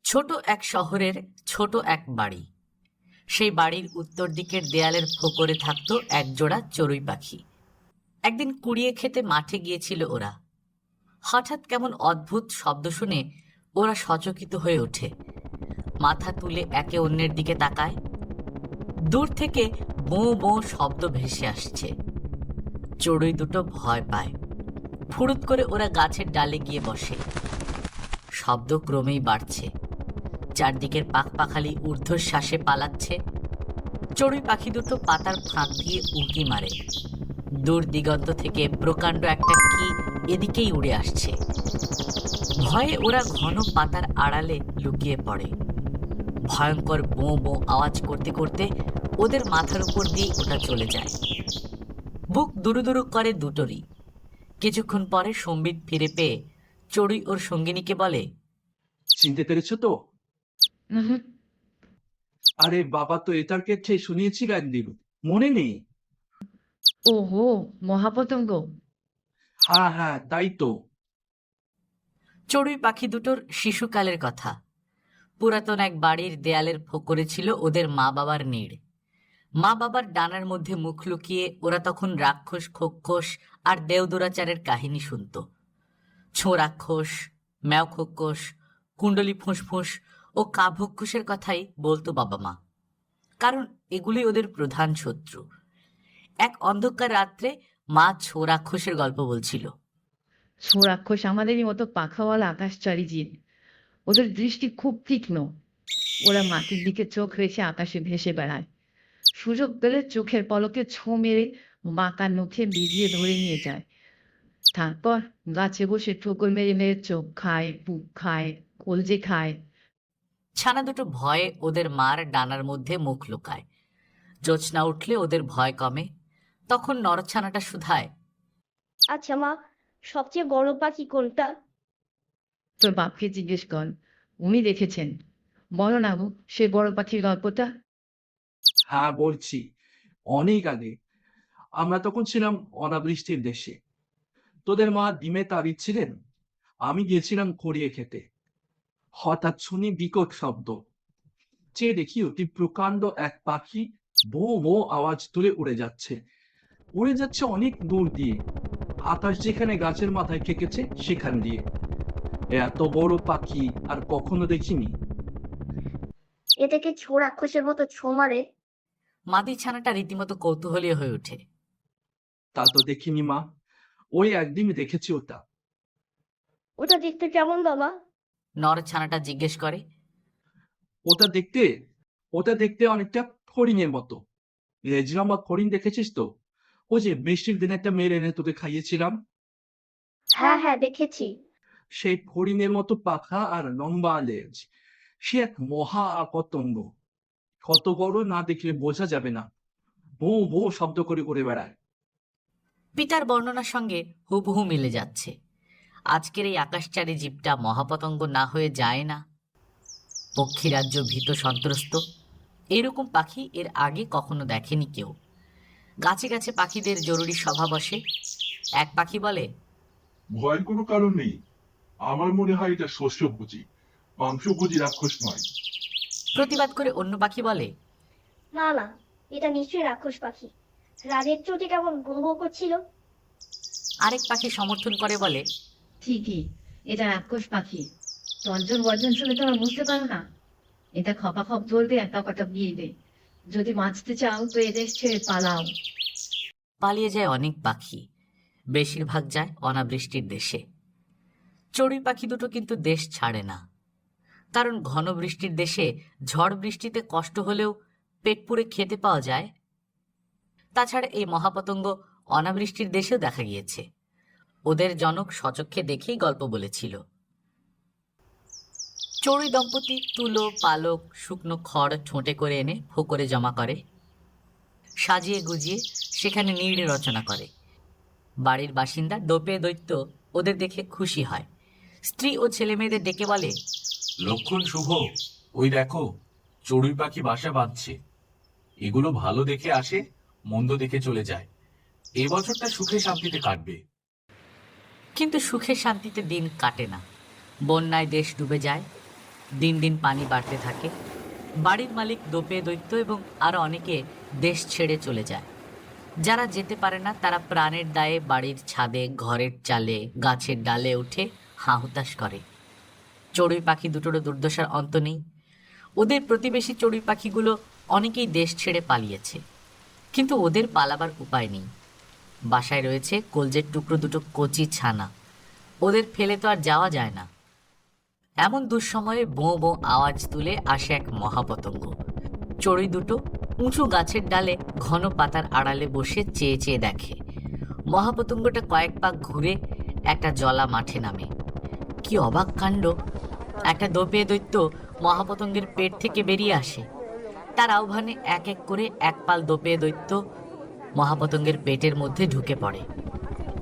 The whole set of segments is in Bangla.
ছোট এক শহরের ছোট এক বাড়ি। সেই বাড়ির উত্তর দিকের দেয়ালের ফোকরে থাকতো একজোড়া চড়ুই পাখি। একদিন কুড়িয়ে খেতে মাঠে গিয়েছিল ওরা। হঠাৎ কেমন অদ্ভুত শব্দ শুনে ওরা সচকিত হয়ে ওঠে। মাথা তুলে একে অন্যের দিকে তাকায়। দূর থেকে বোঁ বোঁ শব্দ ভেসে আসছে। চড়ুই দুটো ভয় পায়। ফুরুত করে ওরা গাছের ডালে গিয়ে বসে। শব্দ ক্রমেই বাড়ছে। চারদিকের পাখপাখালি ঊর্ধ্বশ্বাসে পালাচ্ছে। চড়ুই পাখি দুটো পাতার ফাঁক দিয়ে উঁকি মারে। দূর দিগন্ত থেকে প্রকাণ্ড একটা কি এদিকেই উড়ে আসছে। ভয়ে ওরা ঘন পাতার আড়ালে লুকিয়ে পড়ে। ভয়ঙ্কর বোঁ বোঁ আওয়াজ করতে করতে ওদের মাথার উপর দিয়ে ওটা চলে যায়। বুক দুরুদুরু করে দুটোরই। কিছুক্ষণ পরে সম্বিত ফিরে পেয়ে চড়ুই ওর সঙ্গিনীকে বলে, চিনতে পেরেছো তো? হুম। আরে বাবা, তো এটার ক্ষেত্রে শুনিয়েছিল একদিন, মনে নেই? ওহো, মহাপতঙ্গ। হ্যাঁ হ্যাঁ, তাই তো। চড়ুই পাখি দুটোর শিশুকালের কথা। পুরাতন এক বাড়ির দেয়ালের ফোকরে ছিল ওদের মা বাবার নীড়। মা বাবার ডানার মধ্যে মুখ লুকিয়ে ওরা তখন রাক্ষস খোক্ষস আর দেওদুরাচারের কাহিনী শুনত। ছো রাক্ষস, ম্যাও খোক্ষস, কুণ্ডলি ফুঁসফুঁস ও কাভক্ষসের কথাই বলতো বাবা মা, কারণ এগুলি ওদের প্রধান শত্রু। এক অন্ধকার রাত্রে মা ছো রাক্ষসের গল্প বলছিল। রাক্ষস আমাদেরই মতো পাখাওয়ালা আকাশচারী জীব। ওদের দৃষ্টি খুব তীক্ষ্ণ। ওরা মাটির দিকে চোখ রেখে আকাশে ভেসে বেড়ায়। সুযোগ পেলে চোখের পলকে ছোঁ মেরে বাঁকা নখে বিজিয়ে ধরে নিয়ে যায়। তারপর গাছে বসে ঠোকর মেরে মেরে চোখ খায়, বুক খায়, কলজে খায়। ছানা দুটো ভয়ে ওদের মার ডানার মধ্যে মুখ লুকায়। জ্যোৎস্না উঠলে ওদের ভয় কমে। তখন নরছানাটা শুধায়, আচ্ছা মা, সবচেয়ে বড় পাখি কোনটা? তোর বাপকে জিজ্ঞেস কর, উনি দেখেছেন। বলো না গো, সে বড় পাখির গল্পটা। হ্যাঁ বলছি, অনেক আগে। আমরা তখন ছিলাম অনাবৃষ্টির দেশে। তোদের মা ডিমে তাড়িয়ে ছিলেন, আমি গিয়েছিলাম খড়িয়ে খেতে। হঠাৎ শুনি বিকট শব্দ। চেয়ে দেখি অতি প্রকাণ্ড এক পাখি ভো ভো আওয়াজ তুলে উড়ে যাচ্ছে। উড়ে যাচ্ছে অনেক দূর দিয়ে, আকাশ যেখানে গাছের মাথায় ঠেকেছে সেখান দিয়ে। এত বড় পাখি আর কখনো দেখিনি। এটাকে ছো রাক্ষসের মতো ছো মারে? মাদি ছানাটা রীতিমতো কৌতূহলী হয়ে ওঠে। তা তো দেখিনি মা, ওই একদিন দেখেছি ওটা। ওটা দেখতে কেমন বাবা? নরছানাটা জিজ্ঞেস করে। ওটা দেখতে ওটা দেখতে অনেকটা হরিণের মতো। লেজরামা হরিণ দেখেছিস তো? ওই যে বৃষ্টির দিনে একটা মেরে এনে তোকে খাইয়েছিলাম। হ্যাঁ হ্যাঁ, দেখেছি। সেই হরিণের মতো পাখা আর লম্বা লেজ। সে এক মহা পতঙ্গ। কত বড় না দেখলে বোঝা যাবে না। বো বো শব্দ করে উড়ে বেড়ায়। পিতার বর্ণনার সঙ্গে হুবহু মিলে যাচ্ছে। আজকের এই আকাশচারী জীবটা মহাপতঙ্গ না হয়ে যায় না? পক্ষীরাজ্য ভীত সন্ত্রস্ত। এরকম পাখি এর আগে কখনো দেখেনি কেউ। গাছে গাছে পাখিদের জরুরি সভা বসে। এক পাখি বলে, ভয়ের কোনো কারণ নেই। আমার মনে হয় এটা শস্যভোজী, মাংসভোজী রাক্ষস নয়। প্রতিবাদ করে অন্য পাখি বলে, না না, এটা নিশ্চয়ই রাক্ষস পাখি। রাগের চোটে কেমন গো গো করছিল। আরেক পাখি সমর্থন করে বলে, ঠিকই, এটা রাক্ষস পাখি। তর্জন গর্জন শুনে তোমরা বুঝতে পারো না? এটা খপা খপ ধরবে, একা কটা বিয়ে দে। যদি বাঁচতে চাও তো এদেশ ছেড়ে পালাও। পালিয়ে যায় অনেক পাখি। বেশিরভাগ যায় অনাবৃষ্টির দেশে। চড়ুই পাখি দুটো কিন্তু দেশ ছাড়ে না। কারণ ঘন বৃষ্টির দেশে ঝড় বৃষ্টিতে কষ্ট হলেও পেট পুড়ে খেতে পাওয়া যায়। তাছাড়া এই মহাপতঙ্গ অনাবৃষ্টির দেশেও দেখা গিয়েছে। ওদের জনক সচক্ষে দেখেই গল্প বলেছিল। চড়ুই দম্পতি তুলো পালক শুকনো খড় ঠোঁটে করে এনে ফোকরে জমা করে। সাজিয়ে গুজিয়ে সেখানে নীড় রচনা করে। বাড়ির বাসিন্দা দোপে দৈত্য ওদের দেখে খুশি হয়। স্ত্রী ও ছেলে মেয়েদের ডেকে বলে, লক্ষণ শুভ, ওই দেখো চড়ুই পাখি বাসা বাঁধছে। এগুলো ভালো দেখে আসে, মন্দ দেখে চলে যায়। এই বছরটা সুখে শান্তিতে কাটবে। কিন্তু সুখে শান্তিতে দিন কাটে না। বন্যায় দেশ ডুবে যায়। দিন দিন পানি বাড়তে থাকে। বাড়ির মালিক দোপে দৈত্য এবং আরো অনেকে দেশ ছেড়ে চলে যায়। যারা যেতে পারে না তারা প্রাণের দায়ে বাড়ির ছাদে, ঘরের চালে, গাছের ডালে উঠে হাহুতাশ করে। চড়ুই পাখি দুটোরও দুর্দশার অন্ত নেই। ওদের প্রতিবেশী চড়ুই পাখিগুলো অনেকেই দেশ ছেড়ে পালিয়েছে, কিন্তু ওদের পালাবার উপায় নেই। বাসায় রয়েছে কলজের টুকরো দুটো কচি ছানা, ওদের ফেলে তো আর যাওয়া যায় না। এমন দুঃসময়ে বোঁ বোঁ আওয়াজ তুলে আসে এক মহাপতঙ্গ। চড়ুই দুটো উঁচু গাছের ডালে ঘন পাতার আড়ালে বসে চেয়ে চেয়ে দেখে। মহাপতঙ্গটা কয়েক পাক ঘুরে একটা জলা মাঠে নামে। কি অবাক কাণ্ড! একটা দোপে দৈত্য মহাপতঙ্গের পেট থেকে বেরিয়ে আসে। তার আহ্বানে এক এক করে এক পাল দোপে দৈত্য মহাপতঙ্গের পেটের মধ্যে ঢুকে পড়ে।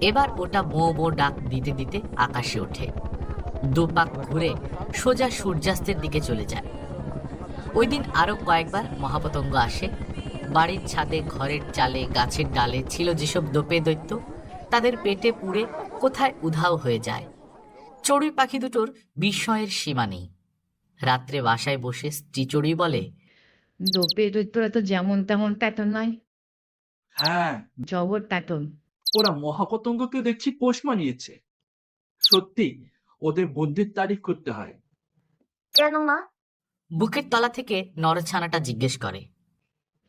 এবার ওটা বোঁ বোঁ ডাক দিতে দিতে আকাশে ওঠে, দুপাক ঘুরে সোজা সূর্যাস্তের দিকে চলে যায়। ওই দিন আরো কয়েকবার মহাপতঙ্গ আসে। বাড়ির ছাদে, ঘরের চালে, গাছের ডালে ছিল যেসব দোপে দৈত্য, তাদের পেটে পুড়ে কোথায় উধাও হয়ে যায়। চড়ুই পাখি দুটোর বিস্ময়ের সীমা নেই। রাত্রে বাসায় বসে স্ত্রী চড়ুই বলে, দোপে দৈত্যরা তো যেমন তেমন প্যাটার্ন নয়, হ্যাঁ, জবর প্যাটার্ন। ওরা মহাপতঙ্গকে দেখছি পোষ মানিয়েছে। সত্যি ওদের বুদ্ধির তারিফ করতে হয়। কেন মা? বুকের তলা থেকে নরছানাটা জিজ্ঞেস করে।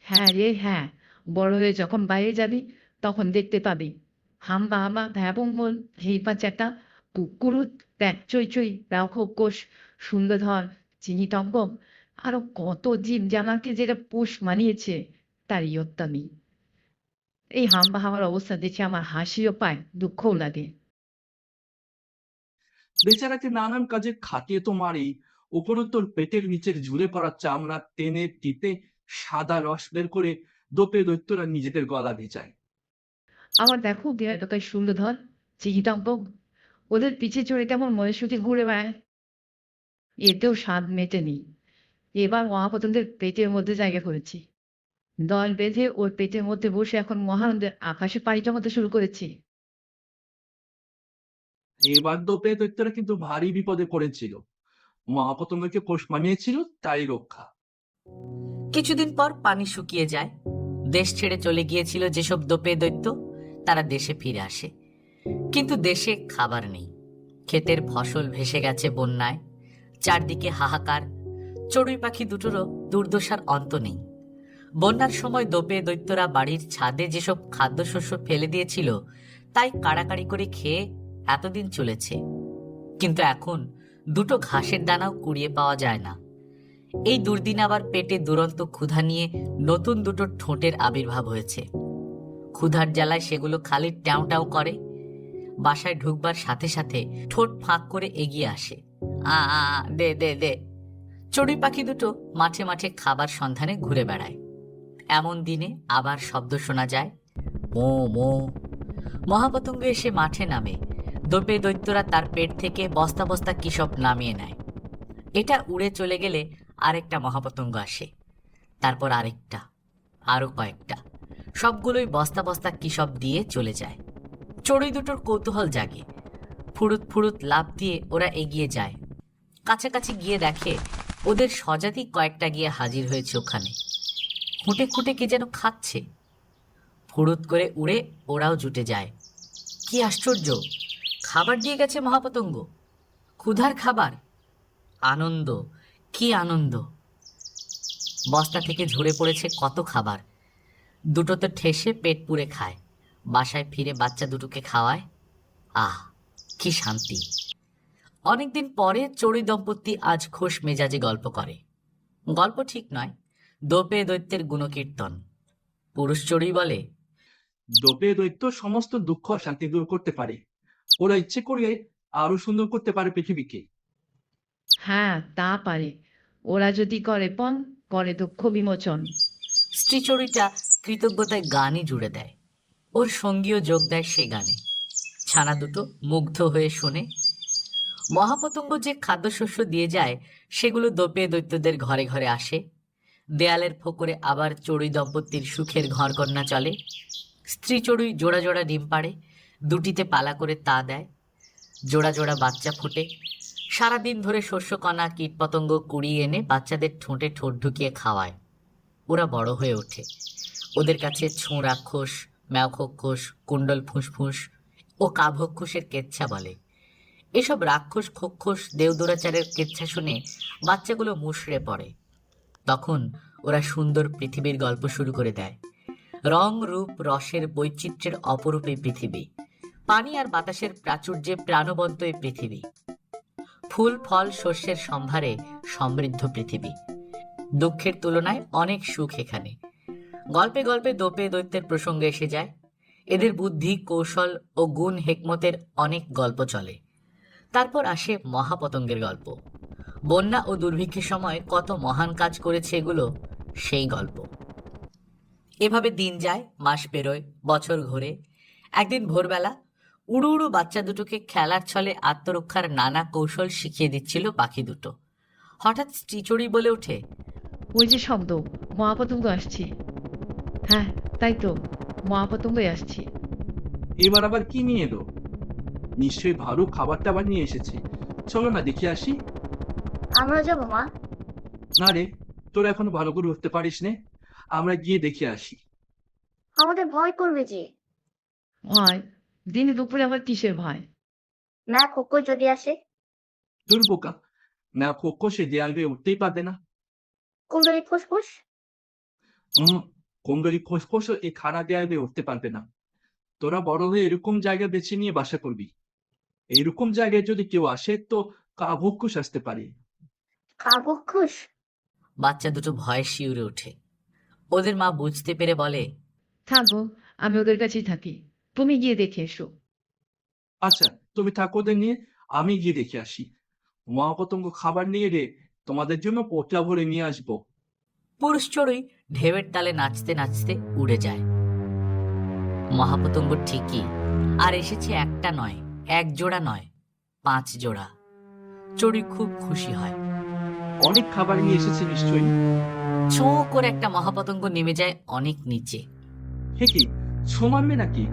হ্যাঁ রে হ্যাঁ, বড় হয়ে যখন বাইরে যাবি তখন দেখতে পাবি। হাম্বা হাম্বা ভ্যাবং বল, হেইপা চ্যাটা, কুকুরুত, প্যাক চই চই, রাখো কোষ, সুন্দরধর, চিনি টম্বক, আরো কত জীব জানাকে যেটা পোষ মানিয়েছে তার ইয়ত্তা নেই। এই হাম্বা হাওয়ার অবস্থা দেখে আমার হাসিও পায়, দুঃখও লাগে। বেচারাকে নানান কাজে খাটিয়ে তো মারি, উপরোত্তর পেটের নিচের ঝুলে পড়া চামড়া টেনে টিপে সাদা রস বের করে দোপে দৈত্যরা নিজেদের গলা ভেজায়। আবার দেখো এলাকায় সুন্দরধর, চিনি টম্বক, ওদের পিছে চড়ে কেমন মহেশ্বরী ঘুরে বেড়ায়। এতেও স্বাদ মেটেনি। এবার মহাপতনদের পেটের মধ্যে জায়গা করেছি। দল বেঁধে ওর পেটের মধ্যে বসে এখন মহানন্দের আকাশে পাড়ি জমাতে শুরু করেছি। এবার দোপে দৈত্যরা কিন্তু ভারী বিপদে পড়েছিল। মহাপতঙ্গকে পোষ মানিয়েছিল, তাই রক্ষা। কিছুদিন পর পানি শুকিয়ে যায়। দেশ ছেড়ে চলে গিয়েছিল যেসব দোপে দৈত্য, তারা দেশে ফিরে আসে। কিন্তু দেশে খাবার নেই। ক্ষেতের ফসল ভেসে গেছে বন্যায়। চারদিকে হাহাকার। চড়ুই পাখি দুটোরও দুর্দশার অন্ত নেই। বন্যার সময় দোপে দৈত্যরা বাড়ির ছাদে যেসব খাদ্যশস্য ফেলে দিয়েছিল, তাই কাড়াকাড়ি করে খেয়ে এতদিন চলেছে। কিন্তু এখন দুটো ঘাসের দানাও কুড়িয়ে পাওয়া যায় না। এই দুর্দিন আবার পেটে দুরন্ত ক্ষুধা নিয়ে নতুন দুটো ঠোঁটের আবির্ভাব হয়েছে। ক্ষুধার জ্বালায় সেগুলো খালি ট্যাও ট্যাও করে। বাসায় ঢুকবার সাথে সাথে ঠোঁট ফাঁক করে এগিয়ে আসে, আ আ আ, দে দে দে। চড়ুই পাখি দুটো মাঠে মাঠে খাবার সন্ধানে ঘুরে বেড়ায়। এমন দিনে আবার শব্দ শোনা যায়, মো মো। মহাপতঙ্গ এসে মাঠে নামে। দোপে দৈত্যরা তার পেট থেকে বস্তা বস্তা কি সব নামিয়ে নেয়। এটা উড়ে চলে গেলে আরেকটা মহাপতঙ্গ আসে, তারপর আরেকটা, আরো কয়েকটা। সবগুলোই বস্তা বস্তা কি সব দিয়ে চলে যায়। চড়ুই দুটোর কৌতূহল জাগে। ফুরুত ফুরুত লাফ দিয়ে ওরা এগিয়ে যায়। কাছাকাছি গিয়ে দেখে ওদের স্বজাতি কয়েকটা গিয়ে হাজির হয়েছে ওখানে। খুঁটে খুঁটে কে যেন খাচ্ছে। ফুরুত করে উড়ে ওরাও জুটে যায়। কি আশ্চর্য! খাবার দিয়ে গেছে মহাপতঙ্গ, ক্ষুধার খাবার। আনন্দ, কি আনন্দ! বস্তা থেকে ঝরে পড়েছে কত খাবার। দুটো তো ঠেসে পেট পুড়ে খায়। বাসায় ফিরে বাচ্চা দুটোকে খাওয়ায়। আহ, কি শান্তি! অনেকদিন পরে চড়ুই দম্পতি আজ খোশ মেজাজে গল্প করে। গল্প ঠিক নয়, দোপে দৈত্যের গুণকীর্তন। পুরুষ চড়ুই বলে, দোপে দৈত্য সমস্ত দুঃখ শান্তি দূর করতে পারে। ওরা ইচ্ছে করলে আরো সুন্দর করতে পারে পৃথিবীকে। হ্যাঁ তা পারে, ওরা যদি করে পণ, করে দুঃখ বিমোচন। স্ত্রী চড়ুইটা কৃতজ্ঞতায় গানই জুড়ে দেয়। ওর সঙ্গীও যোগ দেয় সে গানে। ছানা দুটো মুগ্ধ হয়ে শোনে। মহাপতঙ্গ যে খাদ্যশস্য দিয়ে যায় সেগুলো দোপে দৈত্যদের ঘরে ঘরে আসে। দেয়ালের ফোকরে আবার চড়ুই দম্পতির সুখের ঘরকন্যা চলে। স্ত্রী চড়ুই জোড়া জোড়া ডিম পাড়ে, দুটিতে পালা করে তা দেয়। জোড়া জোড়া বাচ্চা ফোটে। সারাদিন ধরে শস্যকণা কীটপতঙ্গ কুড়িয়ে এনে বাচ্চাদের ঠোঁটে ঠোঁট ঢুকিয়ে খাওয়ায়। ওরা বড় হয়ে ওঠে। ওদের কাছে ছোঁ রাক্ষস, ম্যাওখক্ষস, কুণ্ডল ফুসফুস ও কাভক্ষসের কেচ্ছা বলে। এসব রাক্ষস খক্ষস দেওদুরাচারের কেচ্ছা শুনে বাচ্চাগুলো মুষড়ে পড়ে। তখন ওরা সুন্দর পৃথিবীর গল্প শুরু করে দেয়। রং রূপ রসের বৈচিত্র্যের অপরূপ এই পৃথিবী, পানি আর বাতাসের প্রাচুর্যে প্রাণবন্ত এই পৃথিবী, ফুল ফল শস্যের সম্ভারে সমৃদ্ধ পৃথিবী। দুঃখের তুলনায় অনেক সুখ এখানে। গল্পে গল্পে দোপে দৈত্যের প্রসঙ্গে এসে যায়। এদের বুদ্ধি কৌশল ও গুণ হেকমতের অনেক গল্প চলে। তারপর আসে মহাপতঙ্গের গল্প। বন্যা ও দুর্ভিক্ষের সময় কত মহান কাজ করেছে এগুলো, সেই গল্প। এভাবে দিন যায়, মাস পেরোয়, বছর ঘোরে। একদিন ভোরবেলা উড়ু উড়ু বাচ্চা দুটোকে খেলার ছলে আত্মরক্ষার নানা কৌশল শিখিয়ে দিচ্ছিল পাখি দুটো। হঠাৎ চিচড়ি বলে ওঠে, ওই যে শব্দ, মহাপতঙ্গ আসছে। হ্যাঁ, তাই তো, মহাপতঙ্গই আসছে। এবার আবার কি নিয়ে এলো? নিশ্চয়ই ভালো খাবার টাবার নিয়ে এসেছে। চলো না দেখে আসি। আমরা যাবো মা। না রে, তোরা এখনো ভালো করে উঠতে পারিস নে, আমরা গিয়ে দেখে আসি। আমাদের ভয় করবে যে। ভয়? দিনে দুপুরে আবার কিসের ভয়? না খোকো যদি আসে। তোর বোকা, না কক্ষ সে দেয়াল বেয়ে উঠতেই পারবে না। কুণ্ডলী ফুসফুস। কুণ্ডলী খোসখোসও এই খাড়া দেয়াল বেয়ে উঠতে পারবে না। তোরা বড় হয়ে এরকম জায়গা বেছে নিয়ে বাসা করবি। এইরকম জায়গায় যদি কেউ আসে তো কাভক্ষুষ আসতে পারে। কাকক্ষুস। বাচ্চা দুটো ভয়ে শিউরে ওঠে। ওদের মা বুঝতে পেরে বলে, থাকো, আমি ওদের কাছেই থাকি, তুমি গিয়ে দেখে এসো। আচ্ছা, তুমি থাকো ওদের নিয়ে, আমি গিয়ে দেখে আসি। মহাপতঙ্গ খাবার নিয়ে রে, তোমাদের জন্য পোটলা ভরে নিয়ে আসবো। পুরুষ চড়ুই ঢেউয়ের তালে নাচতে নাচতে উড়ে যায়। মহাপতঙ্গ ঠিকই, আর এসেছে একটা নয়, এক জোড়া নয়, 5 জোড়া। চড়ুই খুব খুশি হয়। অনেক খাবার নিয়ে এসেছে নিশ্চয়ই। ছোঁ করে একটা মহাপতঙ্গ নেমে যায় অনেক নিচে। হে কি, ছো মারবে নাকি?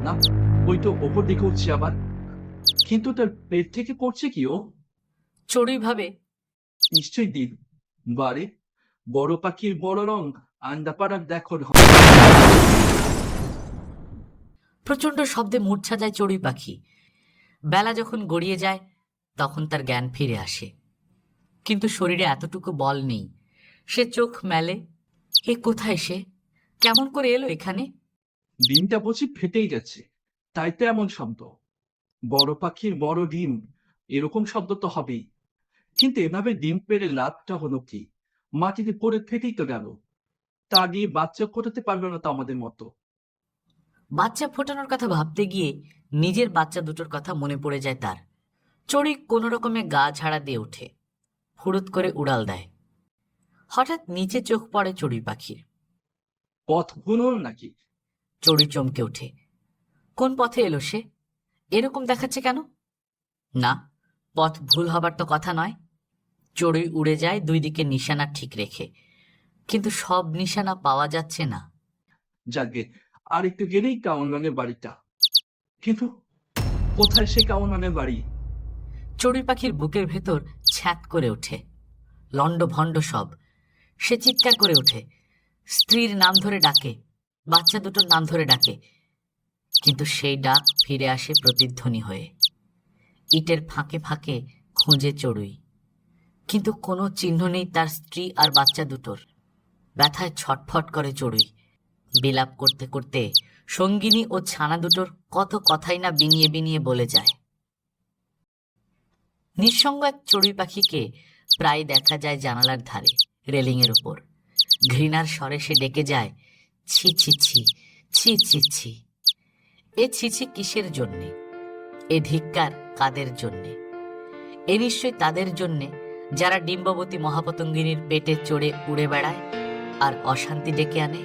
না, ওই তো ওপর দিকে উঠছে আবার। কিন্তু তার পেট থেকে করছে কি ও? চড়ুই ভাবে, নিশ্চয়ই দিন। বারে, বড় পাখির বড় রং, আন্ডা পাড়ার দেখো ঢং। প্রচন্ড শব্দে মূর্ছা যায় চড়ুই পাখি। বেলা যখন গড়িয়ে যায় তখন তার জ্ঞান ফিরে আসে, কিন্তু শরীরে এতটুকু বল নেই। সে চোখ মেলে। এ কোথায় সে? কেমন করে এলো এখানে? ডিমটা বুঝি ফেটেই যাচ্ছে, তাই তো এমন শব্দ। বড় পাখির বড় ডিম, এরকম শব্দ তো হবেই। কিন্তু এভাবে ডিম পেড়ে লাভটা হলো কি? মাটিতে পড়ে ফেটেই তো গেল। তা দিয়ে বাচ্চা ফোটাতে পারবে না তো আমাদের মতো। বাচ্চা ফোটানোর কথা ভাবতে গিয়ে নিজের বাচ্চা দুটোর কথা মনে পড়ে যায় তার। চড়ুই কোনো রকমে গা ঝাড়া দিয়ে ওঠে, হুড়ুত করে উড়াল দেয়। হঠাৎ নিচে চোখ পড়ে চড়ুই পাখির। পথ ভুল হল নাকি? চড়ুই চমকে ওঠে। কোন পথে এলো সে? এরকম দেখাচ্ছে কেন? না, পথ ভুল হবার তো কথা নয়। চড়ুই উড়ে যায় 2 দিকে নিশানা ঠিক রেখে, কিন্তু সব নিশানা পাওয়া যাচ্ছে না। যাকে আর একটু গেলেই কাউননের বাড়িটা। কিন্তু কোথায় সে কাউননের বাড়ি? চড়ুই পাখির বুকের ভেতর ছ্যাঁত করে ওঠে। লন্ড ভণ্ড সব। সে চিৎকার করে ওঠে, স্ত্রীর নাম ধরে ডাকে, বাচ্চা দুটোর নাম ধরে ডাকে, কিন্তু সেই ডাক ফিরে আসে প্রতিধ্বনি হয়ে। ইটের ফাঁকে ফাঁকে খুঁজে চড়ুই, কিন্তু কোনো চিহ্ন নেই তার স্ত্রী আর বাচ্চা দুটোর। ব্যথায় ছটফট করে চড়ুই। বিলাপ করতে করতে সঙ্গিনী ও ছানা দুটোর কত কথাই না বিনিয়ে বিনিয়ে বলে যায়। নিঃসঙ্গ এক চড়ুই পাখিকে প্রায় দেখা যায় জানালার ধারে, রেলিংয়ের উপর। ঘৃণার স্বরে সে ডেকে যায়, ছি ছি ছি, ছি ছি ছি। এ ছিছি কিসের জন্যে? এ ধিক্কার কাদের জন্যে? এ নিশ্চয় তাদের জন্যে যারা ডিম্ববতী মহাপতঙ্গিনীর পেটে চড়ে উড়ে বেড়ায় আর অশান্তি ডেকে আনে।